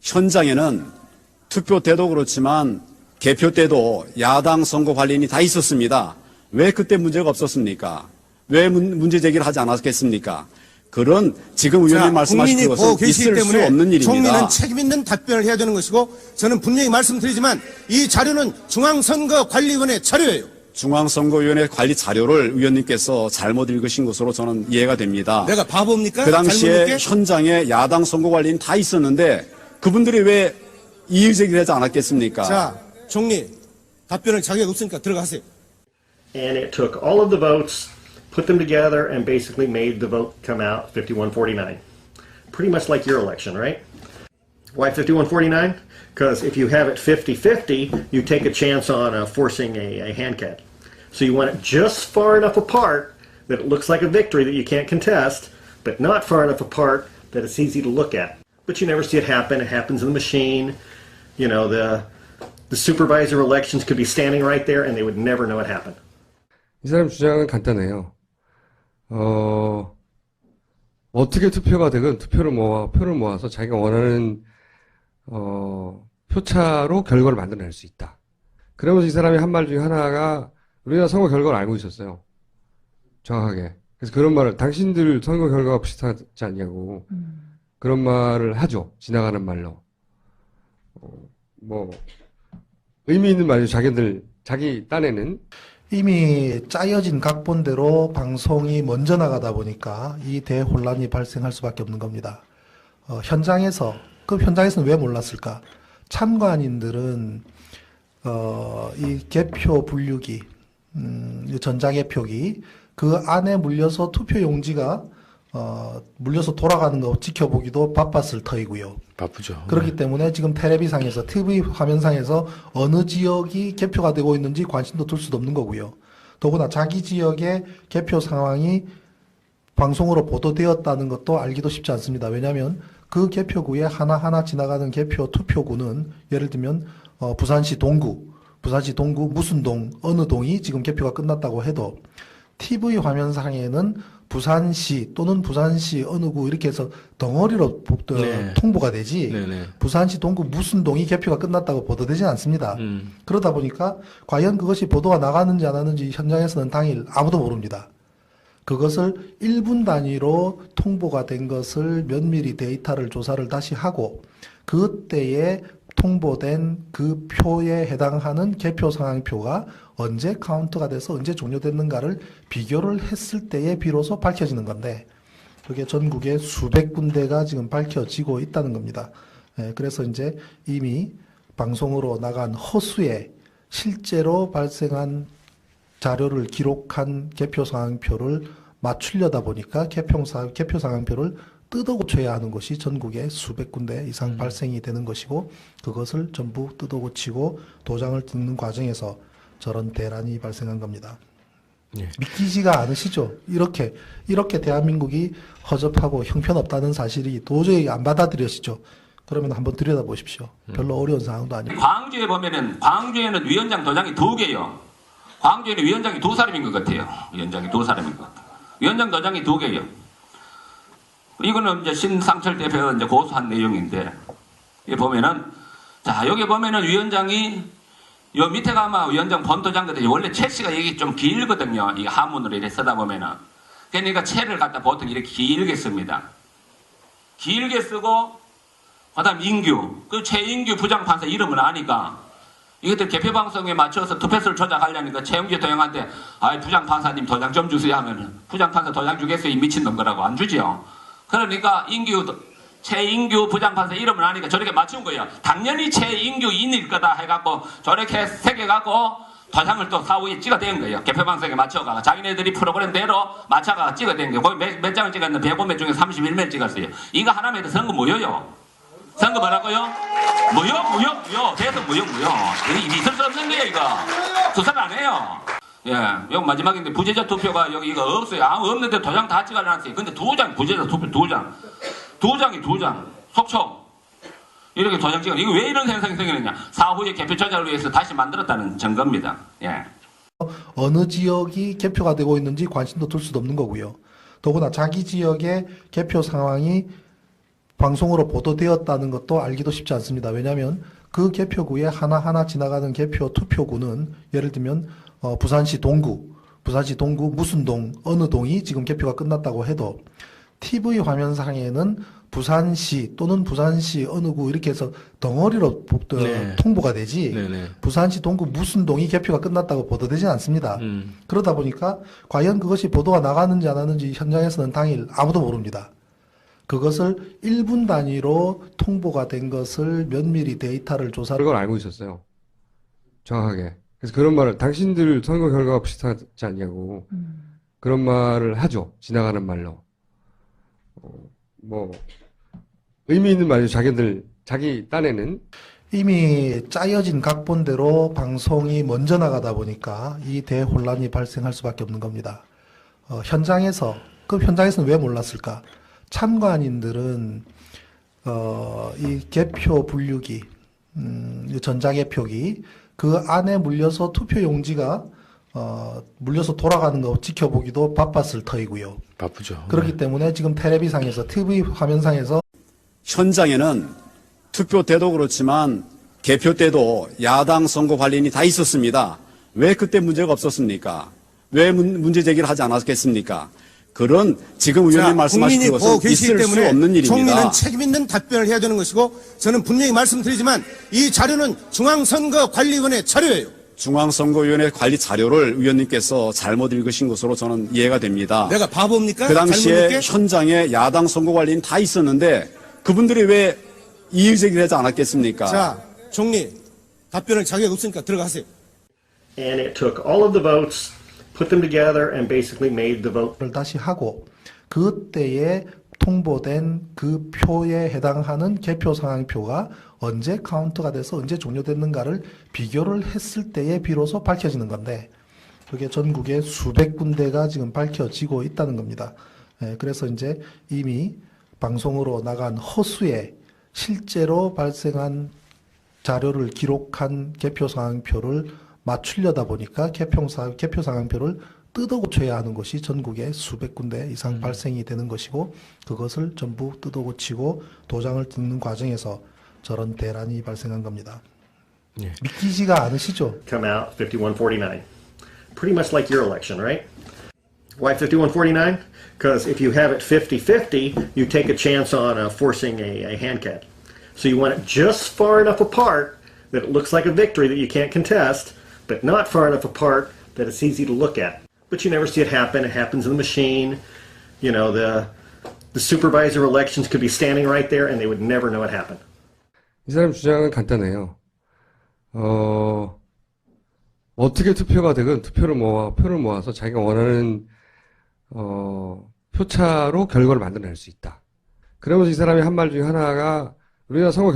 현장에는 투표 때도 그렇지만 개표 때도 야당 선거 관리인이 다 있었습니다. 왜 그때 문제가 없었습니까? 왜 문제 제기를 하지 않았겠습니까? 그런 지금 의원님 말씀하신 국민이 보고 것은 계시기 있을 수 때문에 없는 일입니다. 총리는 책임 있는 답변을 해야 되는 것이고 저는 분명히 말씀드리지만 이 자료는 중앙선거관리위원회 자료예요. 중앙선거위원회 관리 자료를 의원님께서 잘못 읽으신 것으로 저는 이해가 됩니다. 내가 바보입니까? 그 당시에 잘못 읽게? 현장에 야당 선거관리인 다 있었는데 그분들이 왜 이의 제기를 하지 않았겠습니까? 자, 총리 답변을 자격 없으니까 들어가세요. And it took all of the votes, put them together, and basically made the vote come out 51-49. Pretty much like your election, right? Why 51-49? Because if you have it 50-50, you take a chance on forcing a hand count. So you want it just far enough apart that it looks like a victory that you can't contest, but not far enough apart that it's easy to look at. But you never see it happen. It happens in the machine. You know, the supervisor elections could be standing right there and they would never know it happened. 이 사람 주장은 간단해요. 어떻게 투표가 되건 표를 모아서 자기가 원하는 표차로 결과를 만들어낼 수 있다. 그러면서 이 사람이 한 말 중에 하나가 우리가 선거 결과를 알고 있었어요. 정확하게. 그래서 그런 말을 당신들 선거 결과가 비슷하지 않냐고 그런 말을 하죠. 지나가는 말로. 의미 있는 말이죠. 자기 딴에는. 이미 짜여진 각본대로 방송이 먼저 나가다 보니까 이 대혼란이 발생할 수밖에 없는 겁니다. 그럼 현장에서는 왜 몰랐을까? 참관인들은 이 개표 분류기, 전자개표기 그 안에 물려서 투표 용지가 물려서 돌아가는 거 지켜보기도 바빴을 터이고요. 바쁘죠. 그렇기 때문에 지금 텔레비상에서 TV 화면상에서 어느 지역이 개표가 되고 있는지 관심도 둘 수도 없는 거고요. 더구나 자기 지역의 개표 상황이 방송으로 보도되었다는 것도 알기도 쉽지 않습니다. 왜냐하면 그 개표구에 하나하나 지나가는 개표 투표구는 예를 들면 부산시 동구 무슨 동 어느 동이 지금 개표가 끝났다고 해도 TV 화면상에는 부산시 또는 부산시 어느 구 이렇게 해서 덩어리로 네. 통보가 되지 네네. 부산시 동구 무슨 동이 개표가 끝났다고 보도되지 않습니다. 그러다 보니까 과연 그것이 보도가 나갔는지 안 하는지 현장에서는 당일 아무도 모릅니다. 그것을 1분 단위로 통보가 된 것을 면밀히 데이터를 조사를 다시 하고 그때에 통보된 그 표에 해당하는 개표 상황표가 언제 카운트가 돼서 언제 종료됐는가를 비교를 했을 때에 비로소 밝혀지는 건데 그게 전국에 수백 군데가 지금 밝혀지고 있다는 겁니다. 그래서 이제 이미 방송으로 나간 허수에 실제로 발생한 자료를 기록한 개표 상황표를 맞추려다 보니까 개표 상황표를 뜯어 고쳐야 하는 것이 전국에 수백 군데 이상 발생이 되는 것이고 그것을 전부 뜯어 고치고 도장을 찍는 과정에서 저런 대란이 발생한 겁니다. 예. 믿기지가 않으시죠? 이렇게 대한민국이 허접하고 형편없다는 사실이 도저히 안 받아들여지죠? 그러면 한번 들여다보십시오. 별로 어려운 상황도 아니고. 광주에 보면은 광주에는 위원장 도장이 2개요. 광주에는 위원장이 2사람인 것 같아요. 위원장이 2사람인 것 같아요. 위원장 도장이 2개요. 이거는 이제 신상철 대표가 이제 고소한 내용인데, 여기 보면은, 자, 여기 보면은 위원장이, 요 밑에 가면 위원장 본도장 같은 원래 채씨가 여기 좀 길거든요. 이 하문으로 이렇게 쓰다 보면은. 그러니까 채를 갖다 보통 이렇게 길게 씁니다. 길게 쓰고, 그 다음 인규. 그 최인규 부장판사 이름을 아니까, 이것들 개표방송에 맞춰서 투표수를 조작하려니까 최영규 도형한테 부장판사님 도장 좀 주세요 하면은 부장판사 도장 주겠어요? 이 미친놈 거라고 안 주지요. 그러니까 최인규 부장판사 이름을 아니까 저렇게 맞춘 거예요. 당연히 최인규인일 거다 해갖고 저렇게 새겨갖고 도장을 또 사후에 찍어댄 거예요. 개표방송에 맞춰가 자기네들이 프로그램대로 맞춰가 찍어댄 거예요. 거기 몇 장을 찍었는데 105매 중에 31매를 찍었어요. 이거 하나만 해도 선거 무효요. 선거 뭐라고요? 무효. 대선 무효. 있을 수 없는 거예요, 이거. 수사를 안 해요. 예, 여기 마지막인데 부재자 투표가 여기 이거 없어요. 없는데 도장 다 찍어놨어요. 근데 2장, 부재자 투표 2장. 2장. 속초. 이렇게 도장 찍어. 이거 왜 이런 현상이 생기느냐. 사후에 개표 조작을 위해서 다시 만들었다는 증거입니다. 예. 어느 지역이 개표가 되고 있는지 관심도 둘 수도 없는 거고요. 더구나 자기 지역의 개표 상황이 방송으로 보도되었다는 것도 알기도 쉽지 않습니다. 왜냐하면 그 개표구에 하나하나 지나가는 개표 투표구는 예를 들면 부산시 동구 무슨 동 어느 동이 지금 개표가 끝났다고 해도 TV 화면상에는 부산시 또는 부산시 어느 구 이렇게 해서 덩어리로 통보가 되지 부산시 동구 무슨 동이 개표가 끝났다고 보도되지 않습니다. 그러다 보니까 과연 그것이 보도가 나가는지 안 하는지 현장에서는 당일 아무도 모릅니다. 그것을 1분 단위로 통보가 된 것을 면밀히 데이터를 조사를 그걸 알고 있었어요. 정확하게. 그래서 그런 말을 당신들 선거 결과가 비슷하지 않냐고 그런 말을 하죠. 지나가는 말로. 뭐 의미 있는 말이죠. 자기 딴에는. 이미 짜여진 각본대로 방송이 먼저 나가다 보니까 이 대혼란이 발생할 수밖에 없는 겁니다. 그럼 현장에서는 왜 몰랐을까? 참관인들은 이 개표 분류기, 전자개표기 그 안에 물려서 투표 용지가 물려서 돌아가는 거 지켜보기도 바빴을 터이고요. 바쁘죠. 그렇기 때문에 지금 텔레비상에서 TV 화면상에서 현장에는 투표 때도 그렇지만 개표 때도 야당 선거 관리인이 다 있었습니다. 왜 그때 문제가 없었습니까? 왜 문제 제기를 하지 않았겠습니까? 그런 지금 의원님 말씀하신 국민이 보고 것은 계시기 있을 수 때문에 없는 일입니다. 총리는 책임 있는 답변을 해야 되는 것이고 저는 분명히 말씀드리지만 이 자료는 중앙선거관리위원회 자료예요. 중앙선거위원회 관리 자료를 위원님께서 잘못 읽으신 것으로 저는 이해가 됩니다. 내가 바보입니까? 그 당시에 잘못 읽게? 현장에 야당 선거관리인 다 있었는데 그분들이 왜 이의제기를 하지 않았겠습니까? 자, 총리 답변을 자격 없으니까 들어가세요. And it took all of the votes, put them together, and basically made the vote. 를 다시 하고 그때에 통보된 그 표에 해당하는 개표 상황표가 언제 카운트가 돼서 언제 종료됐는가를 비교를 했을 때에 비로소 밝혀지는 건데 그게 전국에 수백 군데가 지금 밝혀지고 있다는 겁니다. 그래서 이제 이미 방송으로 나간 허수에 실제로 발생한 자료를 기록한 개표 상황표를 맞추려다 보니까 개표 상황표를 뜯어 고쳐야 하는 것이 전국에 수백 군데 이상 발생이 되는 것이고 그것을 전부 뜯어 고치고 도장을 찍는 과정에서 저런 대란이 발생한 겁니다. 믿기지가 않으시죠? Come out 5149. Pretty much like your election, right? Why 5149? Because if you have it 50-50, you take a chance on forcing a hand count. So you want it just far enough apart that it looks like a victory that you can't contest, but not far enough apart that it's easy to look at. But you never see it happen. It happens in the machine. You know, the supervisor elections could be standing right there and they would never know it happened. 이 사람 주장은 간단해요. 어떻게 투표가 되건 표를 모아서 자기가 원하는 표차로 결과를 만들어낼 수 있다. 그러면서 이 사람이 한 말 중에 하나가 우리나라 선거